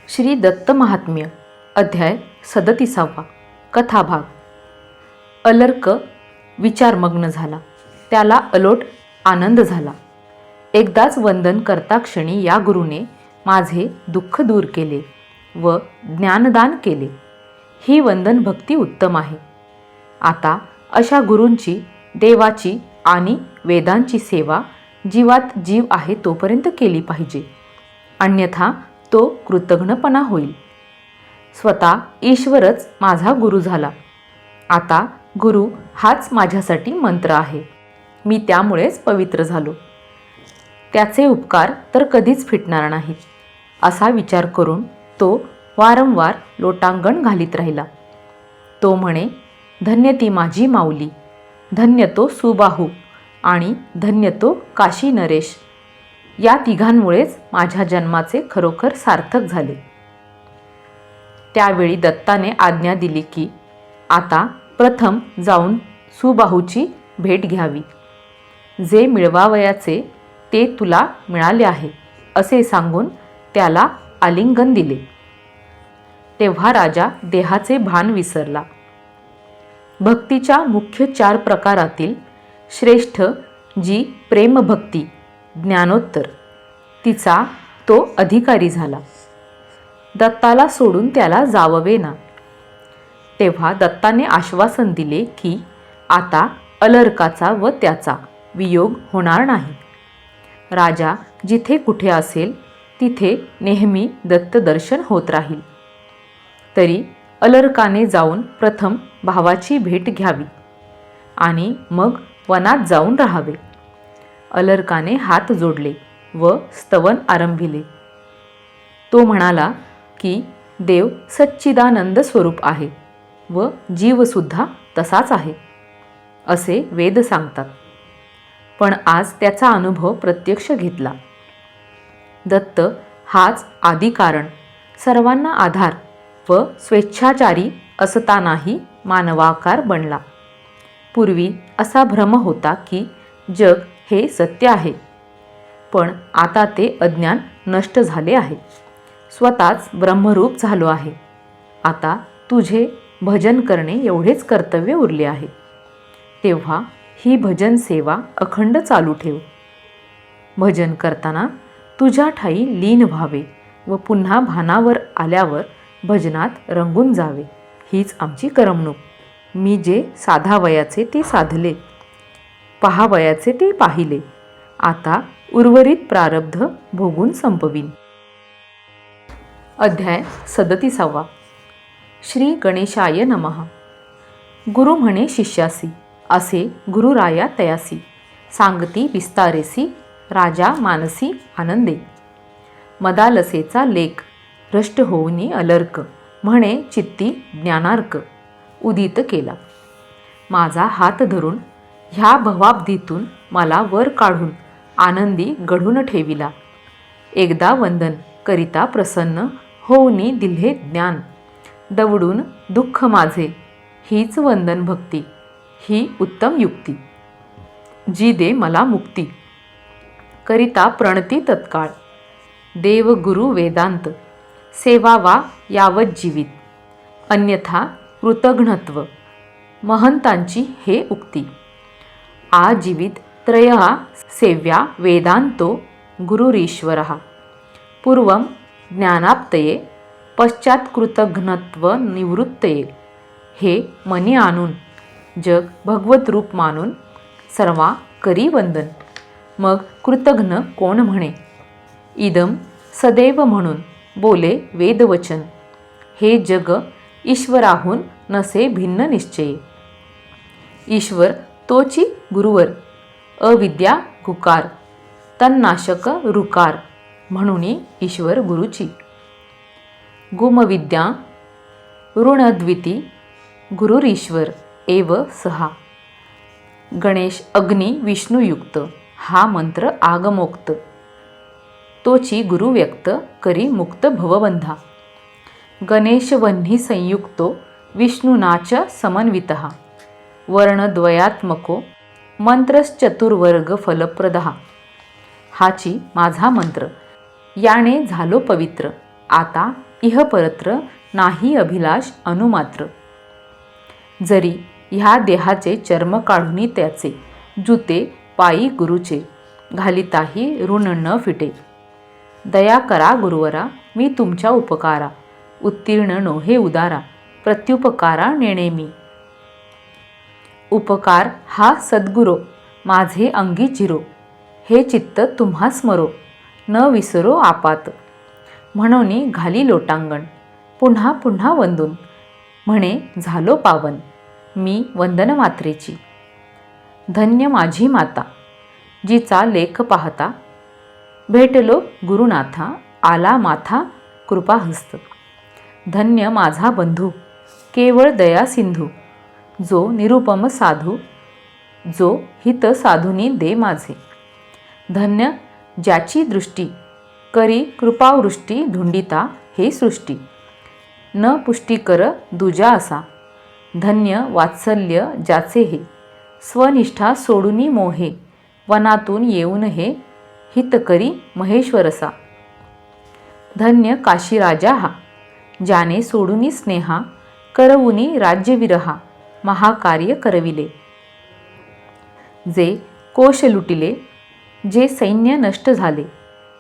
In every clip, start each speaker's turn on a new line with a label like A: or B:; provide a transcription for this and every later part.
A: श्री दत्त महात्म्य अध्याय 37 कथाभाग। अलर्क विचारमग्न झाला. त्याला अलोट आनंद झाला. एकदाच वंदन करता क्षणी या गुरुने माझे दुःख दूर केले व ज्ञानदान केले. ही वंदन भक्ती उत्तम आहे. आता अशा गुरूंची, देवाची आणि वेदांची सेवा जीवात जीव आहे तोपर्यंत केली पाहिजे, अन्यथा तो कृतघ्नपणा होईल. स्वतः ईश्वरच माझा गुरु झाला. आता गुरु हाच माझ्यासाठी मंत्र आहे. मी त्यामुळेच पवित्र झालो. त्याचे उपकार तर कधीच फिटणार नाहीत, असा विचार करून तो वारंवार लोटांगण घालीत राहिला. तो म्हणे, धन्य ती माझी माऊली, धन्य तो सुबाहू आणि धन्य तो काशी नरेश. या तिघांमुळेच माझ्या जन्माचे खरोखर सार्थक झाले. त्यावेळी दत्ताने आज्ञा दिली की आता प्रथम जाऊन सुबाहूची भेट घ्यावी. जे मिळवावयाचे ते तुला मिळाले आहे, असे सांगून त्याला आलिंगन दिले. तेव्हा राजा देहाचे भान विसरला. भक्तीच्या मुख्य 4 प्रकारातील श्रेष्ठ जी प्रेमभक्ती, ज्ञानोत्तर, तिचा तो अधिकारी झाला. दत्ताला सोडून त्याला जाववे ना. तेव्हा दत्ताने आश्वासन दिले की आता अलर्काचा व त्याचा वियोग होणार नाही. राजा जिथे कुठे असेल तिथे नेहमी दत्तदर्शन होत राहील. तरी अलर्काने जाऊन प्रथम भावाची भेट घ्यावी आणि मग वनात जाऊन राहावे. अलर्काने हात जोडले व स्तवन आरंभिले. तो म्हणाला की देव सच्चिदानंद स्वरूप आहे व जीवसुद्धा तसाच आहे, असे वेद सांगतात. पण आज त्याचा अनुभव प्रत्यक्ष घेतला. दत्त हाच आदी कारण, सर्वांना आधार व स्वेच्छाचारी असतानाही मानवाकार बनला. पूर्वी असा भ्रम होता की जग हे सत्य आहे, पण आता ते अज्ञान नष्ट झाले आहे. स्वतःच ब्रह्मरूप झालो आहे. आता तुझे भजन करणे एवढेच कर्तव्य उरले आहे. तेव्हा ही भजन सेवा अखंड चालू ठेव. भजन करताना तुझ्या ठाई लीन व्हावे व पुन्हा भानावर आल्यावर भजनात रंगून जावे, हीच आमची करमणूक. मी जे साधावयाचे ते साधले, पहावयाचे ते पाहिले. आता उर्वरित प्रारब्ध भोगून संपवीन. अध्याय 37 श्री गणेशाय नमः. गुरु म्हणे शिष्यासी, असे गुरुराया तयासी, सांगती विस्तारेसी, राजा मानसी आनंदे. मदालसेचा लेख भ्रष्ट होऊनी अलर्क, म्हणे चित्ती ज्ञानार्क उदित केला. माझा हात धरून ह्या भवाब्धीतून मला वर काढून आनंदी गढून ठेविला. एकदा वंदन करिता प्रसन्न होऊनी दिल्हे ज्ञान, दवडून दुःख माझे, हीच वंदन भक्ती, ही उत्तम युक्ती. जी दे मला मुक्ती, करिता प्रणती तत्काळ. देव गुरु वेदांत, सेवा वा यावत जीवित, अन्यथा कृतघ्नत्व. महंतांची हे उक्ती. आजीवित त्रयः सेव्या वेदांतो गुरुरीश्वरः. पूर्वं ज्ञानाप्तये पश्चात कृतघ्नत्व निवृत्तये. हे मनी आणून जग भगवत रूप मानून सर्वा करी वंदन. मग कृतघ्न कोण म्हणे. इदम सदैव म्हणून बोले वेदवचन. हे जग ईश्वराहून नसे भिन्न निश्चये. ईश्वर तोची गुरुवर, अविद्या गुकार, तन्नाशक रुकार, म्हणून ईश्वर गुरुची. गुमविद्या ऋणद्विती गुरुरीश्वर एव सहा. गणेश अग्नी विष्णुयुक्त, हा मंत्र आगमोक्त. तोची गुरु व्यक्त करी मुक्त भवबंधा. गणेश वह्नी संयुक्तो विष्णुनाच समन्वितः. वर्णद्वयात्मको मंत्रश्चतुर्वर्ग फलप्रदः. हाची माझा मंत्र, याने झालो पवित्र. आता इह परत्र नाही अभिलाष अनुमात्र. जरी ह्या देहाचे चर्म काढुनी त्याचे, जुते पायी गुरुचे, घालिताही ऋण न फिटे. दया करा गुरुवरा, मी तुमच्या उपकारा, उत्तीर्ण नोहे उदारा, प्रत्युपकारा नेणे मी. उपकार हा सद्गुरो, माझे अंगी चिरो, हे चित्त तुम्हा स्मरो, न विसरो आपात. म्हणून घाली लोटांगण, पुन्हा पुन्हा वंदून, म्हणे झालो पावन, मी वंदन मात्रेची. धन्य माझी माता, जिचा लेख पाहता, भेटलो गुरुनाथा, आला माथा कृपाहस्त. धन्य माझा बंधू, केवळ दया सिंधू, जो निरुपम साधू, जो हित साधुनी दे माझे. धन्य ज्याची दृष्टी, करी कृपावृष्टी धुंडिता हे सृष्टी, न पुष्टी कर दुजा असा. धन्य वात्सल्य ज्याचे हे, स्वनिष्ठा सोडूनी मोहे, वनातून येऊन हे हितकरी महेश्वरसा. धन्य काशीराजा हा, ज्याने सोडूनी स्नेहा, करवुनी राज्यविरहा, महाकार्य करविले. जे कोश लुटिले, जे सैन्य नष्ट झाले,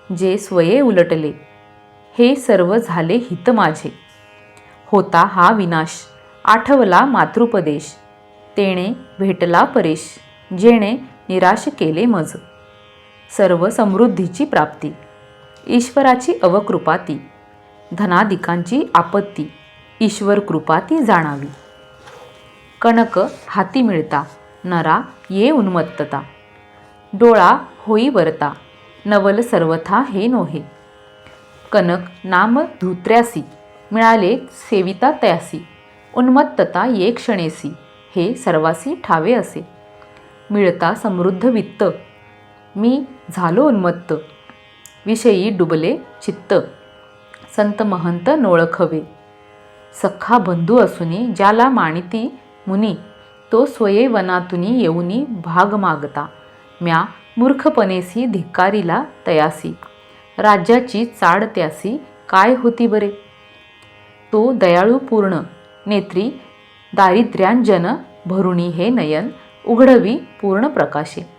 A: जे स्वये उलटले, हे सर्व झाले हित माझे. होता हा विनाश, आठवला मातृपदेश, तेणे भेटला परेश, जेणे निराश केले मज. सर्व समृद्धीची प्राप्ती, ईश्वराची अवकृपा ती, धनादिकांची आपत्ती, ईश्वर कृपा ती जाणावी. कणक हाती मिळता, नरा ये उन्मत्तता, डोळा होई वरता, नवल सर्वथा हे नोहे. कनक नाम धूत्र्यासी, मिळाले सेविता त्यासी, उन्मत्तता ये क्षणेसी, हे सर्वासी ठावे असे. मिळता समृद्ध वित्त, मी झालो उन्मत्त, विषयी डुबले चित्त, संत महंत नोळखवे. सख्खा बंधू असुनी, ज्याला मानिती मुनी, तो स्वये वनातुनी येऊनी भाग मागता. म्या मूर्खपणेसी धिक्कारिला तयासी, राज्याची चाड त्यासी काय होती बरे. तो दयाळू पूर्ण नेत्री, दारिद्र्यांजन भरुणी हे नयन, उघडवी पूर्ण प्रकाशे.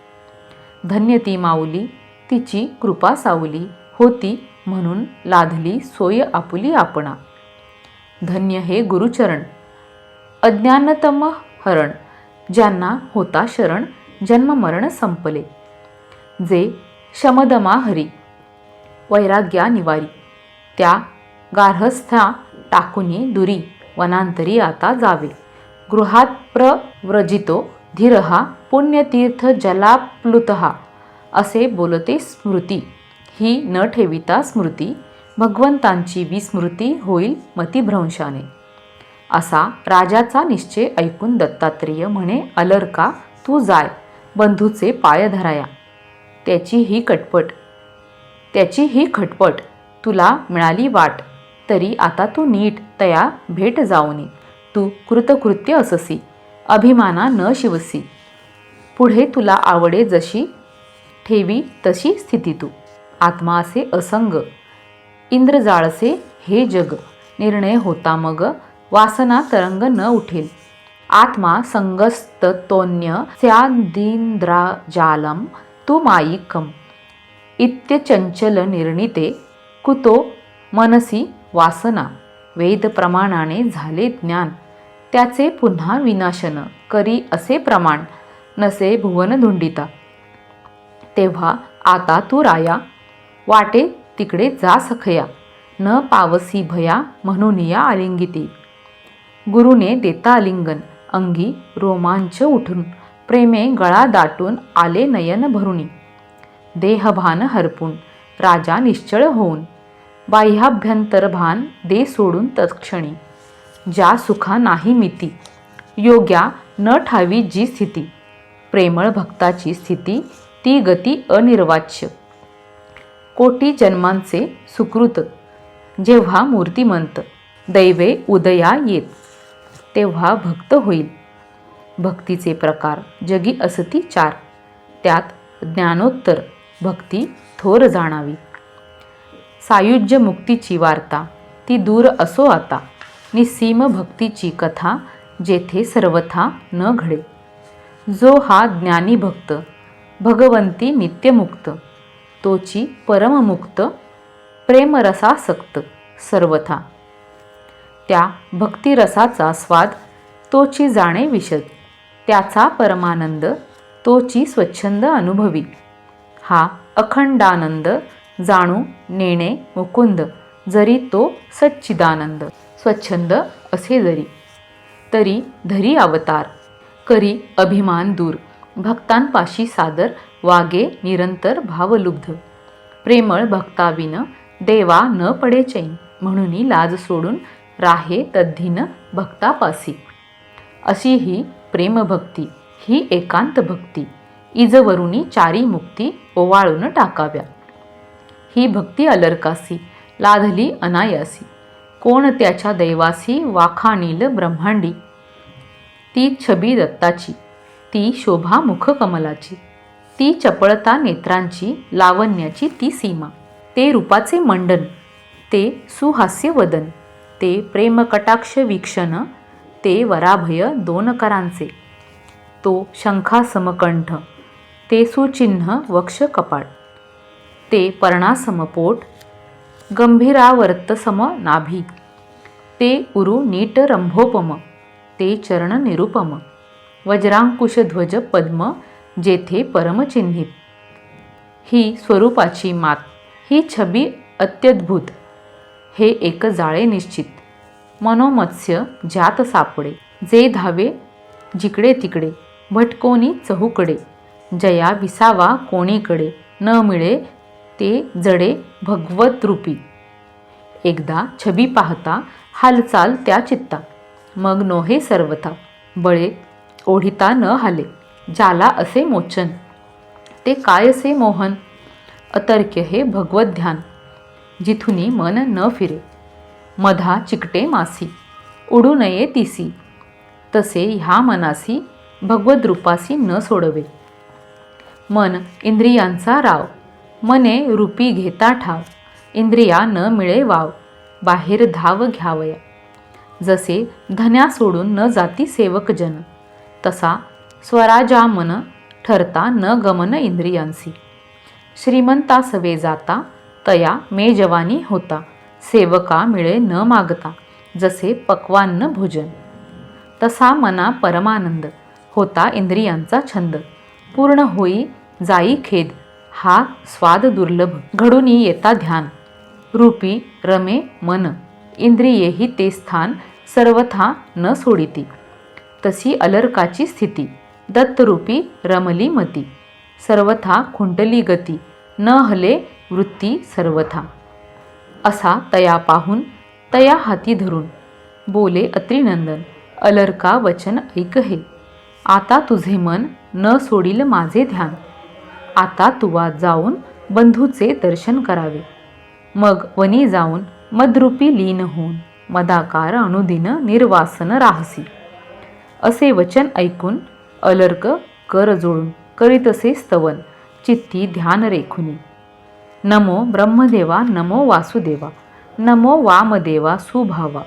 A: धन्य ती माऊली, तिची कृपा सावली, होती म्हणून लाधली सोय आपुली आपणा. धन्य हे गुरुचरण, अज्ञानतम हरण, ज्यांना होता शरण, जन्म मरण संपले. जे शमदमा हरी, वैराग्या निवारी, त्या गार्हस्थ्या टाकुनी दुरी, वनांतरी आता जावे. गृहात प्रव्रजितो धीरहा, पुण्यतीर्थ जलाप्लुतहा, असे बोलते स्मृती, ही न ठेविता स्मृती, भगवंतांची विस्मृती होईल मतिभ्रंशाने. असा राजाचा निश्चय ऐकून दत्तात्रेय म्हणे, अलर्का तू जाय बंधूचे पाय धराया. त्याची ही खटपट तुला मिळाली वाट, तरी आता तू नीट तया भेट जाऊनी. तू कृतकृत्य अससी, अभिमाना न शिवसी. पुढे तुला आवडे जशी, ठेवी तशी स्थिती तू. आत्मा असे असंग, इंद्रजाळसे हे जग, निर्णय होता मग, वासना तरंग न उठेल. आत्मा संगस्ततोन्य स्यादिंद्रजालम तू मायिकम, इत्यचंचल निर्णिते कुतो मनसी वासना. वेद प्रमाणाने झाले ज्ञान, त्याचे पुन्हा विनाशन करी असे प्रमाण, नसे भुवन धुंडिता. तेव्हा आता तू राया, वाटे तिकडे जा सखया, न पावसी भया म्हणून या आलिंगिती. गुरुने देता आलिंगन, अंगी रोमांच उठून, प्रेमे गळा दाटून आले नयन भरुणी. देहभान हरपून राजा निश्चळ होऊन, बाह्याभ्यंतर भान दे सोडून तत्क्षणी. ज्या सुखा नाही मिती, योग्या न ठावी जी स्थिती, प्रेमळ भक्ताची स्थिती ती गती अनिर्वाच्य. कोटी जन्मांचे सुकृत, जेव्हा मूर्तिमंत दैवे उदया येत, तेव्हा भक्त होईल. भक्तीचे प्रकार जगी असती चार, त्यात ज्ञानोत्तर भक्ती थोर जाणावी. सायुज्य मुक्तीची वार्ता ती दूर असो आता. निस्सीम भक्तीची कथा जेथे सर्वथा न घडे. जो हा ज्ञानी भक्त भगवंती नित्यमुक्त, तोची परममुक्त प्रेमरसासक्त सर्वथा. त्या भक्तिरसाचा स्वाद तोची जाणे विशद, त्याचा परमानंद तोची स्वच्छंद अनुभवी. हा अखंडानंद जाणू नेणे मुकुंद, जरी तो सच्चिदानंद स्वच्छंद असे जरी. तरी धरी अवतार करी अभिमान दूर, भक्तांपाशी सादर वागे निरंतर भावलुब्ध. प्रेमळ भक्ताविन देवा न पडे चैन, म्हणून लाज सोडून राहे तद्धिन भक्तापासी. अशी ही प्रेमभक्ती ही एकांत भक्ती, इजवरुनी चारी मुक्ती ओवाळून टाकाव्या. ही भक्ती अलर्कासी लाधली अनायासी, कोण त्याच्या दैवासी वाखाणील ब्रह्मांडी. ती छबी दत्ताची, ती शोभा मुखकमलाची, ती चपळता नेत्रांची, लावण्याची ती सीमा. ते रूपाचे मंडन, ते सुहास्य वदन, ते प्रेमकटाक्ष वीक्षण, ते वराभय दोन करांचे, तो शंखासमकंठ, ते सुचिन्ह वक्ष कपाळ, ते पर्णासम पोट, गंभीरावर्तसम नाभी, ते उरु नीट रंभोपम, ते चरण निरुपम, वज्रांकुशध्वज पद्म जेथे परमचिन्हित. ही स्वरूपाची मात, ही छबी अत्यद्भुत, हे एक जाळे निश्चित. मनोमत्स्य ज्यात सापडे, जे धावे जिकडे तिकडे, भटकोनी चहूकडे, जया विसावा कोणीकडे, न मिळे ते जडे भगवत रूपी. एकदा छबी पाहता हालचाल त्या चित्ता, मग नोहे सर्वथा, बळे ओढिता न हाले. ज्याला असे मोचन, ते काय असे मोहन, अतर्क्य हे भगवत ध्यान, जिथुनी मन न फिरे. मधा चिकटे मासी, उडू नये तिसी, तसे ह्या मनासी भगवत रूपासी न सोडवे. मन इंद्रियांचा राव, मने रूपी घेता ठाव, इंद्रिया न मिळे वाव, बाहेर धाव घ्यावया. जसे धन्या सोडून न जाती सेवक जन, तसा स्वराजा मन ठरता न गमन इंद्रियांसी. श्रीमंता सवे जाता, तया मे जवानी होता, सेवका मिळे न मागता, जसे पक्वान्न भोजन. तसा मना परमानंद, होता इंद्रियांचा छंद, पूर्ण होई जाई खेद, हा स्वाद दुर्लभ. घडूनी येता ध्यान, रूपी रमे मन, इंद्रियेही ते स्थान सर्वथा न सोडिती. तशी अलर्काची स्थिती, दत्तरूपी रमली मती, सर्वथा खुंटली गती, न हले वृत्ती सर्वथा. असा तया पाहून तया हाती धरून, बोले अत्रिनंदन, अलर्का वचन ऐक हे. आता तुझे मन न सोडील माझे ध्यान, आता तुवा जाऊन बंधूचे दर्शन करावे. मग वनी जाऊन मदरूपी लीन होऊन, मदाकार अनुदिन निर्वासन राहसी. असे वचन ऐकून अलर्क कर जोडून करीतसे स्तवन, चित्ती ध्यान रेखुनी. नमो ब्रह्मदेवा नमो वासुदेवा, नमो वामदेवा सुभावा,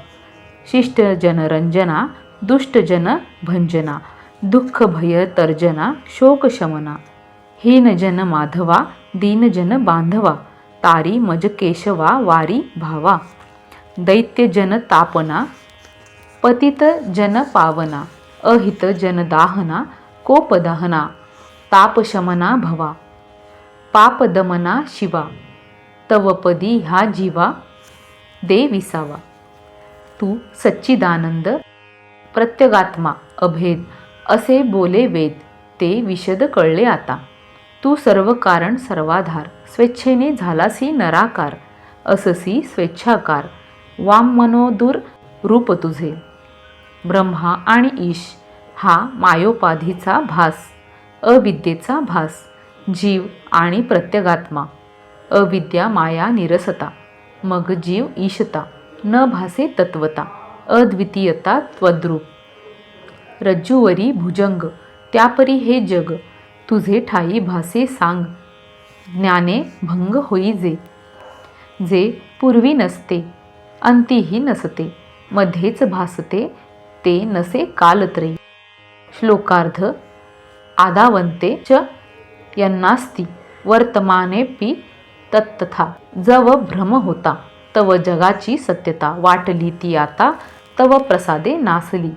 A: शिष्टजन रंजना दुष्टजन भंजना, दुःख भय तर्जना शोकशमना, हीनजन माधवा दीनजन बांधवा, तारी मज केशवा वारी भावा, दैत्यजन तापना पतित जन पावना, अहित जन दाहना कोपदहना, तापशमना भवा, पापदमना शिवा, तवपदी ह्या जीवा दे विसावा. तू सच्चिदानंद प्रत्यगात्मा अभेद, असे बोले वेद, ते विशद कळले आता. तू सर्व कारण सर्वाधार, स्वेच्छेने झालासी नराकार, अससी स्वेच्छाकार, वाम मनोदूर रूप तुझे. ब्रह्मा आणि ईश हा मायोपाधीचा भास, अविद्येचा भास, जीव आणि प्रत्यगात्मा, अविद्या माया निरसता, मग जीव ईशता, न भासे तत्वता, अद्वितीयता त्वद्रूप. रज्जुवरी भुजंग, त्यापरी हे जग, तुझे ठाई भासे सांग, ज्ञाने भंग होई जे. जे पूर्वी नसते अंतीही नसते, मध्येच भासते ते नसे कालत्रयी. श्लोकार्ध. आदावन्ते च यन्नास्ति वर्तमानेऽपि तत्तथा. जव भ्रम होता तव जगाची सत्यता, वाटली ती आता तव प्रसादे नासली.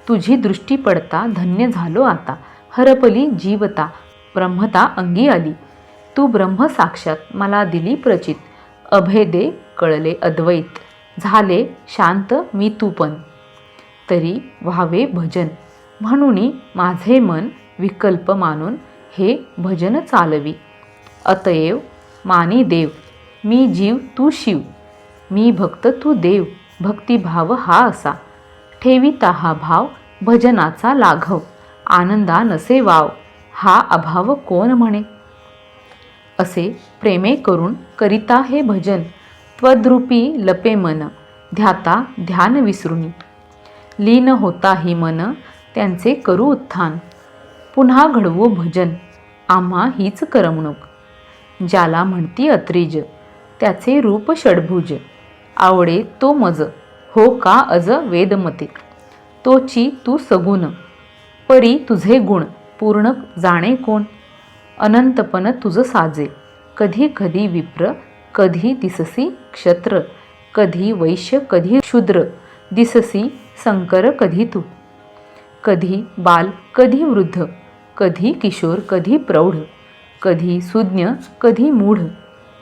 A: तुझी दृष्टी पडता धन्य झालो आता, हरपली जीवता ब्रह्मता अंगी आली. तू ब्रह्म साक्षात मला दिली प्रचित, अभेदे कळले अद्वैत. झाले शांत मी तू पण, तरी व्हावे भजन. म्हणून माझे मन विकल्प मानून हे भजन चालवी. अतएव मानी देव, मी जीव तू शिव, मी भक्त तू देव. भक्तिभाव हा असा, ठेविता हा भाव भजनाचा लाघव. आनंदा नसे वाव, हा अभाव कोण म्हणे. असे प्रेमे करून करिता हे भजन, त्वद्रूपी लपे मन, ध्याता ध्यान विसरुनी. लीन होता ही मन, त्यांचे करू उत्थान. पुन्हा घडवू भजन, आम्हा हीच करमणूक. ज्याला म्हणती अत्रिज, त्याचे रूप षडभुज. आवडे तो मज, हो का अज वेदमते. तोची तू सगुण, परी तुझे गुण पूर्ण जाणे कोण. अनंतपण तुझ साजे, कधी कधी विप्र, कधी दिससी क्षत्र. कधी वैश्य कधी शूद्र, दिससी शंकर कधी तू. कधी बाल कधी वृद्ध, कधी किशोर कधी प्रौढ. कधी सुज्ञ कधी मूढ,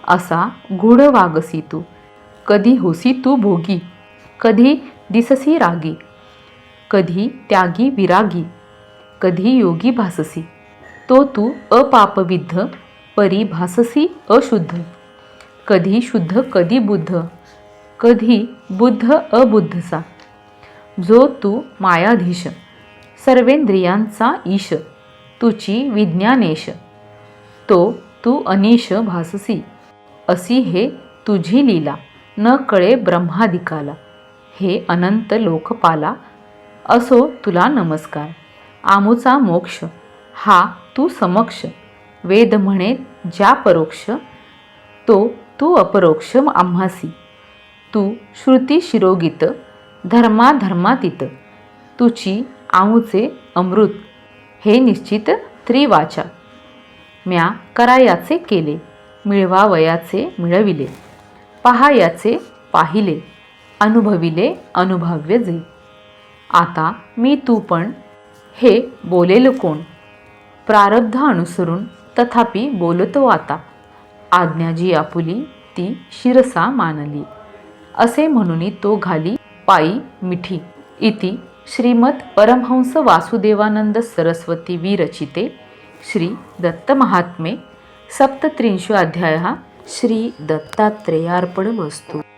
A: असा गूढ वागसी तू. कधी होसी तू भोगी, कधी दिससी रागी. कधी त्यागी विरागी, कधी योगी भाससी. तो तू अपापविद्ध, परी भाससी अशुद्ध. कधी शुद्ध कधी बुद्ध, कधी बुद्ध अबुद्धसा. जो तू मायाधीश, सर्वेंद्रियांचा ईश. तुची विज्ञानेश, तो तू अनीश भाससी. असी हे तुझी लीला, न कळे ब्रह्मादिकाला. हे अनंत लोकपाला, असो तुला नमस्कार. आमुचा मोक्ष हा तू समक्ष. वेद म्हणे ज्या परोक्ष, तो तू अपरोक्ष आम्हासी. तू श्रुती शिरोगीत, धर्माधर्मातीत. तुची आमुचे अमृत, हे निश्चित त्रिवाचा. म्या करायाचे केले, मिळवावयाचे मिळविले. पहायाचे पाहिले, अनुभविले अनुभव्य जे. आता मी तू पण, हे बोलेल कोण. प्रारब्ध अनुसरून तथापि बोलतो आता. आज्ञा जी आपुली ती शिरसा मानली. असे म्हणून तो घाली पायी मिठी. इति श्रीमद परमहंस वासुदेवानंद सरस्वती विरचिते श्री दत्त महात्म्ये 37 अध्यायः. श्री दत्तात्रेयार्पणमस्तु.